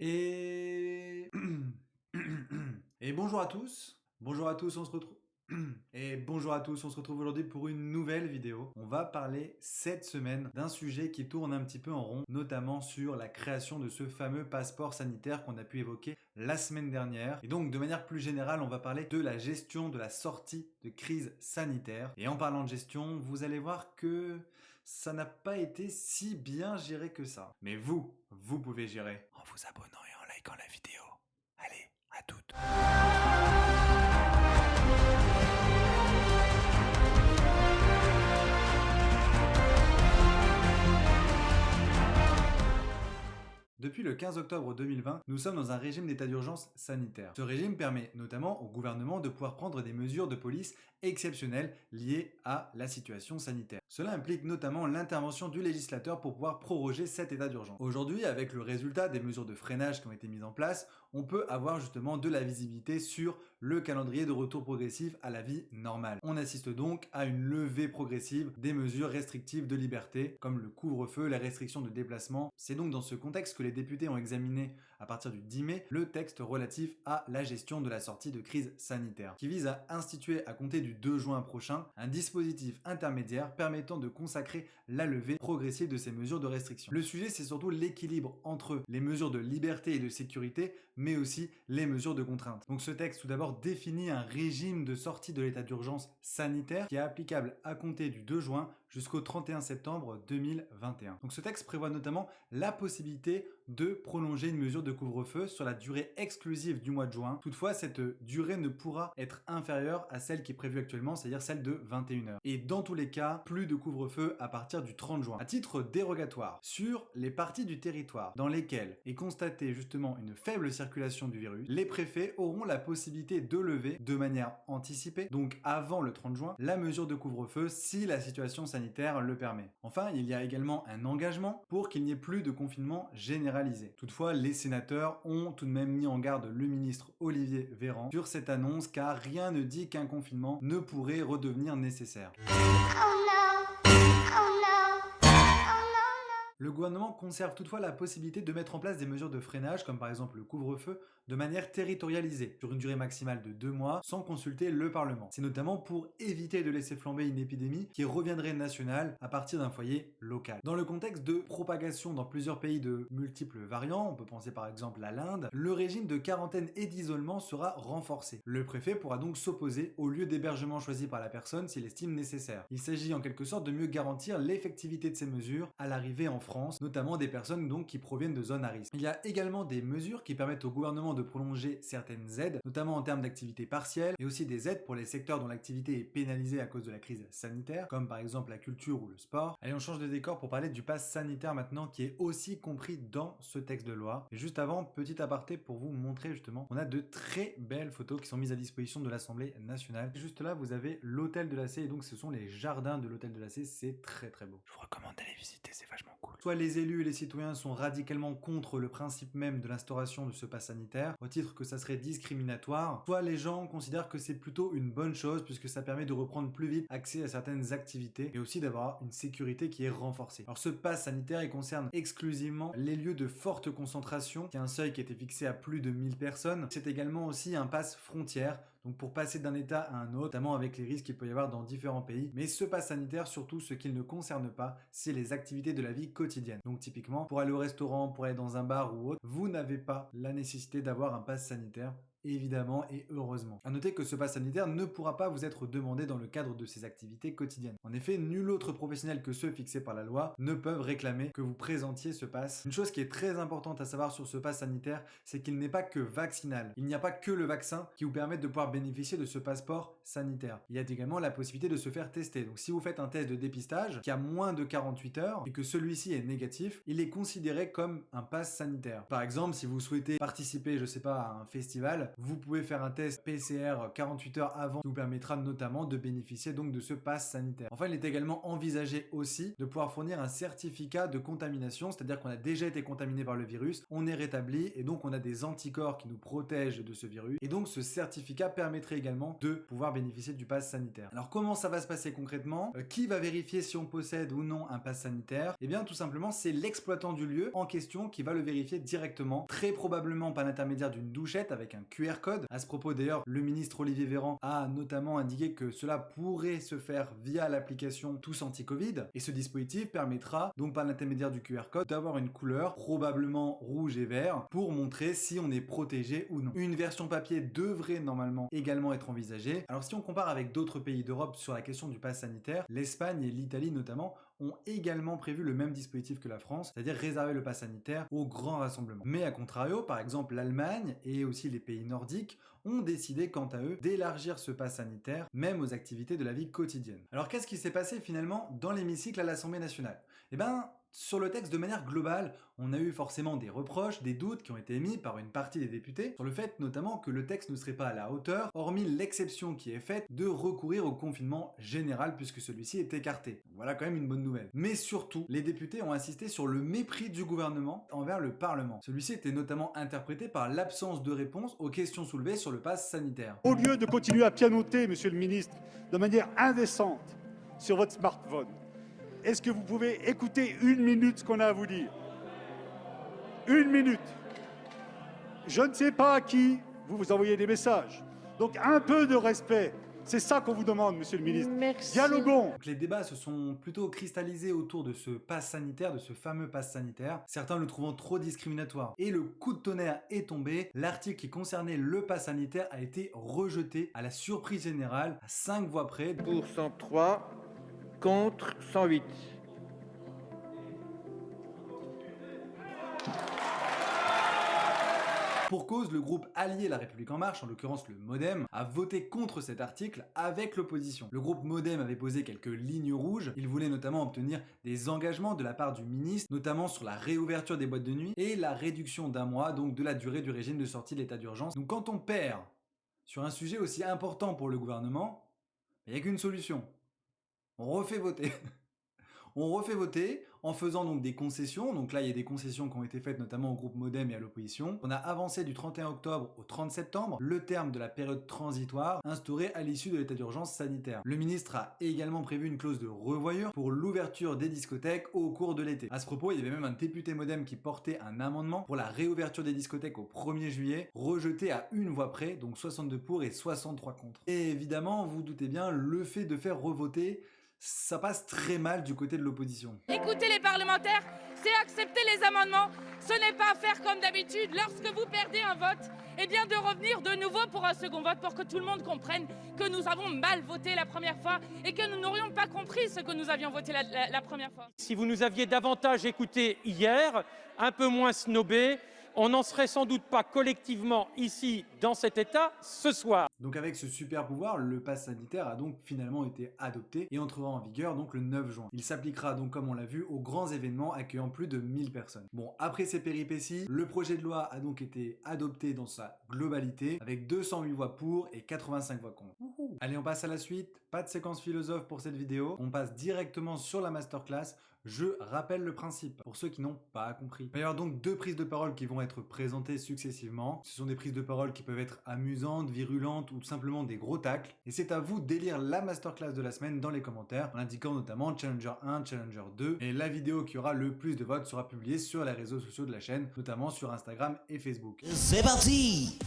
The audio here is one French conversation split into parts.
Et... Et bonjour à tous. Bonjour à tous, on se retrouve. Et bonjour à tous, on se retrouve aujourd'hui pour une nouvelle vidéo. On va parler cette semaine d'un sujet qui tourne un petit peu en rond, notamment sur la création de ce fameux passeport sanitaire qu'on a pu évoquer la semaine dernière. Et donc de manière plus générale, on va parler de la gestion de la sortie de crise sanitaire. Et en parlant de gestion, vous allez voir que ça n'a pas été si bien géré que ça. Mais vous pouvez gérer en vous abonnant et en likant la vidéo. Allez, à toutes. Depuis le 15 octobre 2020, nous sommes dans un régime d'état d'urgence sanitaire. Ce régime permet notamment au gouvernement de pouvoir prendre des mesures de police exceptionnelles liées à la situation sanitaire. Cela implique notamment l'intervention du législateur pour pouvoir proroger cet état d'urgence. Aujourd'hui, avec le résultat des mesures de freinage qui ont été mises en place, on peut avoir justement de la visibilité sur le calendrier de retour progressif à la vie normale. On assiste donc à une levée progressive des mesures restrictives de liberté, comme le couvre-feu, la restriction de déplacement. C'est donc dans ce contexte que les députés ont examiné à partir du 10 mai le texte relatif à la gestion de la sortie de crise sanitaire, qui vise à instituer à compter du 2 juin prochain un dispositif intermédiaire permettant de consacrer la levée progressive de ces mesures de restriction. Le sujet, c'est surtout l'équilibre entre les mesures de liberté et de sécurité, mais aussi les mesures de contrainte. Donc ce texte, tout d'abord, définit un régime de sortie de l'état d'urgence sanitaire qui est applicable à compter du 2 juin jusqu'au 31 septembre 2021. Donc ce texte prévoit notamment la possibilité de prolonger une mesure de couvre-feu sur la durée exclusive du mois de juin. Toutefois, cette durée ne pourra être inférieure à celle qui est prévue actuellement, c'est-à-dire celle de 21h. Et dans tous les cas, plus de couvre-feu à partir du 30 juin. À titre dérogatoire, sur les parties du territoire dans lesquelles est constatée justement une faible circulation du virus, les préfets auront la possibilité de lever de manière anticipée, donc avant le 30 juin, la mesure de couvre-feu si la situation sanitaire le permet. Enfin, il y a également un engagement pour qu'il n'y ait plus de confinement généralisé. Toutefois, les sénateurs ont tout de même mis en garde le ministre Olivier Véran sur cette annonce, car rien ne dit qu'un confinement ne pourrait redevenir nécessaire. Le gouvernement conserve toutefois la possibilité de mettre en place des mesures de freinage, comme par exemple le couvre-feu, de manière territorialisée, sur une durée maximale de 2 mois, sans consulter le Parlement. C'est notamment pour éviter de laisser flamber une épidémie qui reviendrait nationale à partir d'un foyer local. Dans le contexte de propagation dans plusieurs pays de multiples variants, on peut penser par exemple à l'Inde, le régime de quarantaine et d'isolement sera renforcé. Le préfet pourra donc s'opposer au lieu d'hébergement choisi par la personne s'il estime nécessaire. Il s'agit en quelque sorte de mieux garantir l'effectivité de ces mesures à l'arrivée en France, notamment des personnes donc qui proviennent de zones à risque. Il y a également des mesures qui permettent au gouvernement de prolonger certaines aides, notamment en termes d'activité partielle, et aussi des aides pour les secteurs dont l'activité est pénalisée à cause de la crise sanitaire, comme par exemple la culture ou le sport. Allez, on change de décor pour parler du pass sanitaire maintenant, qui est aussi compris dans ce texte de loi. Et juste avant, petit aparté pour vous montrer justement, on a de très belles photos qui sont mises à disposition de l'Assemblée nationale. Juste là, vous avez l'hôtel de la C, et donc ce sont les jardins de l'hôtel de la C, c'est très très beau. Je vous recommande d'aller visiter, c'est vachement cool. Soit les élus et les citoyens sont radicalement contre le principe même de l'instauration de ce pass sanitaire, au titre que ça serait discriminatoire, soit les gens considèrent que c'est plutôt une bonne chose puisque ça permet de reprendre plus vite accès à certaines activités et aussi d'avoir une sécurité qui est renforcée. Alors ce pass sanitaire, il concerne exclusivement les lieux de forte concentration, qui a un seuil qui a été fixé à plus de 1000 personnes. C'est également aussi un pass frontière, donc pour passer d'un état à un autre, notamment avec les risques qu'il peut y avoir dans différents pays. Mais ce pass sanitaire, surtout ce qu'il ne concerne pas, c'est les activités de la vie quotidienne. Donc typiquement, pour aller au restaurant, pour aller dans un bar ou autre, vous n'avez pas la nécessité d'avoir un pass sanitaire, évidemment et heureusement. A noter que ce pass sanitaire ne pourra pas vous être demandé dans le cadre de ces activités quotidiennes. En effet, nul autre professionnel que ceux fixés par la loi ne peuvent réclamer que vous présentiez ce pass. Une chose qui est très importante à savoir sur ce pass sanitaire, c'est qu'il n'est pas que vaccinal. Il n'y a pas que le vaccin qui vous permet de pouvoir bénéficier de ce passeport sanitaire. Il y a également la possibilité de se faire tester. Donc si vous faites un test de dépistage qui a moins de 48 heures et que celui-ci est négatif, il est considéré comme un pass sanitaire. Par exemple, si vous souhaitez participer, je sais pas, à un festival, malade, vous pouvez faire un test PCR 48 heures avant, qui vous permettra notamment de bénéficier donc de ce pass sanitaire. Enfin, il est également envisagé aussi de pouvoir fournir un certificat de contamination, c'est-à-dire qu'on a déjà été contaminé par le virus, on est rétabli et donc on a des anticorps qui nous protègent de ce virus. Et donc ce certificat permettrait également de pouvoir bénéficier du pass sanitaire. Alors comment ça va se passer concrètement? Qui va vérifier si on possède ou non un pass sanitaire? Eh bien tout simplement c'est l'exploitant du lieu en question qui va le vérifier directement, très probablement par l'intermédiaire d'une douchette avec un QR code. À ce propos d'ailleurs, le ministre Olivier Véran a notamment indiqué que cela pourrait se faire via l'application Tous Anti-Covid et ce dispositif permettra donc par l'intermédiaire du QR code d'avoir une couleur probablement rouge et vert pour montrer si on est protégé ou non. Une version papier devrait normalement également être envisagée. Alors si on compare avec d'autres pays d'Europe sur la question du pass sanitaire, l'Espagne et l'Italie notamment ont également prévu le même dispositif que la France, c'est-à-dire réserver le pass sanitaire aux grands rassemblements. Mais à contrario, par exemple l'Allemagne et aussi les pays nordiques ont décidé quant à eux d'élargir ce pass sanitaire même aux activités de la vie quotidienne. Alors qu'est-ce qui s'est passé finalement dans l'hémicycle à l'Assemblée nationale? Eh bien, sur le texte de manière globale, on a eu forcément des reproches, des doutes qui ont été émis par une partie des députés sur le fait notamment que le texte ne serait pas à la hauteur, hormis l'exception qui est faite de recourir au confinement général puisque celui-ci est écarté. Voilà quand même une bonne nouvelle. Mais surtout, les députés ont insisté sur le mépris du gouvernement envers le Parlement. Celui-ci était notamment interprété par l'absence de réponse aux questions soulevées sur le pass sanitaire. Au lieu de continuer à pianoter, monsieur le ministre, de manière indécente sur votre smartphone, est-ce que vous pouvez écouter une minute ce qu'on a à vous dire? Une minute. Je ne sais pas à qui vous envoyez des messages. Donc un peu de respect. C'est ça qu'on vous demande, monsieur le ministre. Merci. Dialoguons. Donc les débats se sont plutôt cristallisés autour de ce pass sanitaire, de ce fameux pass sanitaire, certains le trouvant trop discriminatoire. Et le coup de tonnerre est tombé, l'article qui concernait le pass sanitaire a été rejeté à la surprise générale, à 5 voix près. Pour 103, contre 108. Pour cause, le groupe allié La République En Marche, en l'occurrence le MoDem, a voté contre cet article avec l'opposition. Le groupe MoDem avait posé quelques lignes rouges, il voulait notamment obtenir des engagements de la part du ministre, notamment sur la réouverture des boîtes de nuit et la réduction d'un mois, donc de la durée du régime de sortie de l'état d'urgence. Donc quand on perd sur un sujet aussi important pour le gouvernement, il n'y a qu'une solution. On refait voter. On refait voter en faisant donc des concessions. Donc là, il y a des concessions qui ont été faites notamment au groupe MoDem et à l'opposition. On a avancé du 31 octobre au 30 septembre le terme de la période transitoire instaurée à l'issue de l'état d'urgence sanitaire. Le ministre a également prévu une clause de revoyure pour l'ouverture des discothèques au cours de l'été. À ce propos, il y avait même un député MoDem qui portait un amendement pour la réouverture des discothèques au 1er juillet, rejeté à une voix près, donc 62 pour et 63 contre. Et évidemment, vous doutez bien, le fait de faire revoter, ça passe très mal du côté de l'opposition. Écoutez les parlementaires, c'est accepter les amendements. Ce n'est pas faire comme d'habitude. Lorsque vous perdez un vote, eh bien de revenir de nouveau pour un second vote pour que tout le monde comprenne que nous avons mal voté la première fois et que nous n'aurions pas compris ce que nous avions voté la première fois. Si vous nous aviez davantage écouté hier, un peu moins snobé, on n'en serait sans doute pas collectivement ici dans cet état ce soir. Donc avec ce super pouvoir, le pass sanitaire a donc finalement été adopté et entrera en vigueur donc le 9 juin. Il s'appliquera donc comme on l'a vu aux grands événements accueillant plus de 1000 personnes. Bon, après ces péripéties, le projet de loi a donc été adopté dans sa globalité avec 208 voix pour et 85 voix contre. Allez, on passe à la suite. Pas de séquence philosophe pour cette vidéo. On passe directement sur la masterclass. Je rappelle le principe, pour ceux qui n'ont pas compris. Il va y avoir donc 2 prises de parole qui vont être présentées successivement. Ce sont des prises de parole qui peuvent être amusantes, virulentes ou tout simplement des gros tacles. Et c'est à vous d'élire la masterclass de la semaine dans les commentaires, en indiquant notamment Challenger 1, Challenger 2. Et la vidéo qui aura le plus de votes sera publiée sur les réseaux sociaux de la chaîne, notamment sur Instagram et Facebook. C'est parti!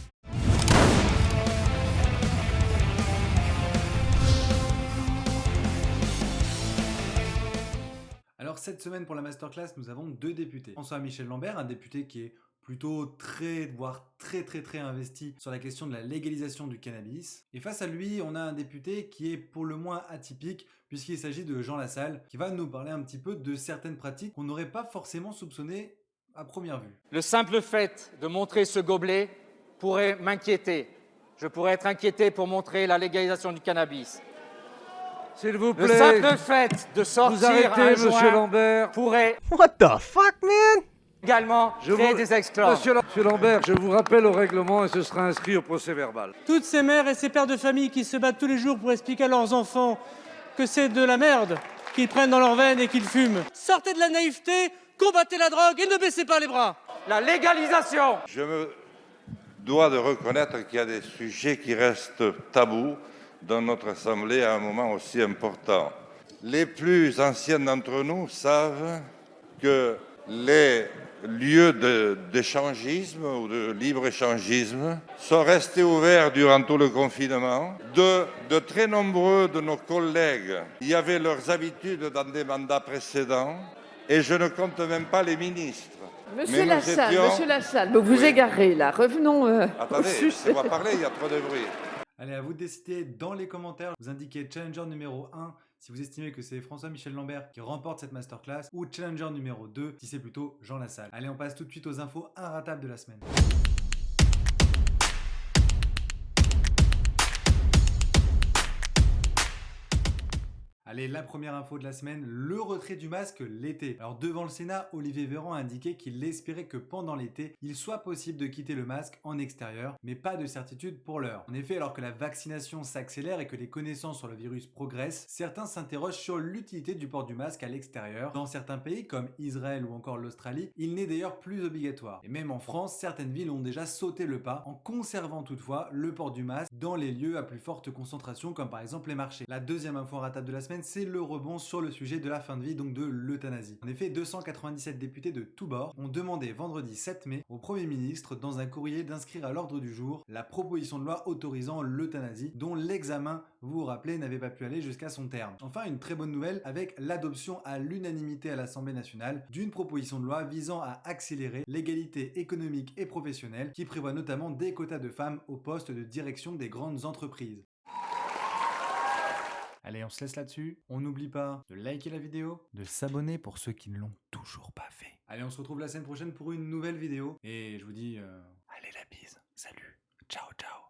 Alors cette semaine pour la masterclass, nous avons 2 députés. François-Michel Lambert, un député qui est plutôt voire très investi sur la question de la légalisation du cannabis. Et face à lui, on a un député qui est pour le moins atypique, puisqu'il s'agit de Jean Lassalle, qui va nous parler un petit peu de certaines pratiques qu'on n'aurait pas forcément soupçonnées à première vue. Le simple fait de montrer ce gobelet pourrait m'inquiéter. Je pourrais être inquiété pour montrer la légalisation du cannabis. S'il vous plaît. Le simple fait de sortir Vous arrêtez, un monsieur joint Lambert. pourrait... What the fuck, man? Également, créer des exclaves. Monsieur Lambert, je vous rappelle au règlement et ce sera inscrit au procès-verbal. Toutes ces mères et ces pères de famille qui se battent tous les jours pour expliquer à leurs enfants que c'est de la merde qu'ils prennent dans leurs veines et qu'ils fument. Sortez de la naïveté, combattez la drogue et ne baissez pas les bras. La légalisation. Je me dois de reconnaître qu'il y a des sujets qui restent tabous dans notre Assemblée à un moment aussi important. Les plus anciens d'entre nous savent que les lieux d'échangisme ou de libre-échangisme sont restés ouverts durant tout le confinement. De très nombreux de nos collègues y avaient leurs habitudes dans des mandats précédents et je ne compte même pas les ministres. Monsieur Lassalle, vous vous égarez là, revenons Attendez, au sujet. laissez-moi parler, il y a trop de bruit. Allez, à vous de décider dans les commentaires. Vous indiquez Challenger numéro 1 si vous estimez que c'est François-Michel Lambert qui remporte cette masterclass ou Challenger numéro 2 si c'est plutôt Jean Lassalle. Allez, on passe tout de suite aux infos inratables de la semaine. Allez, la première info de la semaine, le retrait du masque l'été. Alors devant le Sénat, Olivier Véran a indiqué qu'il espérait que pendant l'été, il soit possible de quitter le masque en extérieur, mais pas de certitude pour l'heure. En effet, alors que la vaccination s'accélère et que les connaissances sur le virus progressent, certains s'interrogent sur l'utilité du port du masque à l'extérieur. Dans certains pays comme Israël ou encore l'Australie, il n'est d'ailleurs plus obligatoire. Et même en France, certaines villes ont déjà sauté le pas en conservant toutefois le port du masque dans les lieux à plus forte concentration comme par exemple les marchés. La deuxième info ratable de la semaine, c'est le rebond sur le sujet de la fin de vie, donc de l'euthanasie. En effet, 297 députés de tous bords ont demandé vendredi 7 mai au Premier ministre dans un courrier d'inscrire à l'ordre du jour la proposition de loi autorisant l'euthanasie dont l'examen, vous vous rappelez, n'avait pas pu aller jusqu'à son terme. Enfin, une très bonne nouvelle avec l'adoption à l'unanimité à l'Assemblée nationale d'une proposition de loi visant à accélérer l'égalité économique et professionnelle qui prévoit notamment des quotas de femmes au poste de direction des grandes entreprises. Allez, on se laisse là-dessus. On n'oublie pas de liker la vidéo, de s'abonner pour ceux qui ne l'ont toujours pas fait. Allez, on se retrouve la semaine prochaine pour une nouvelle vidéo. Et je vous dis, allez la bise. Salut. Ciao, ciao.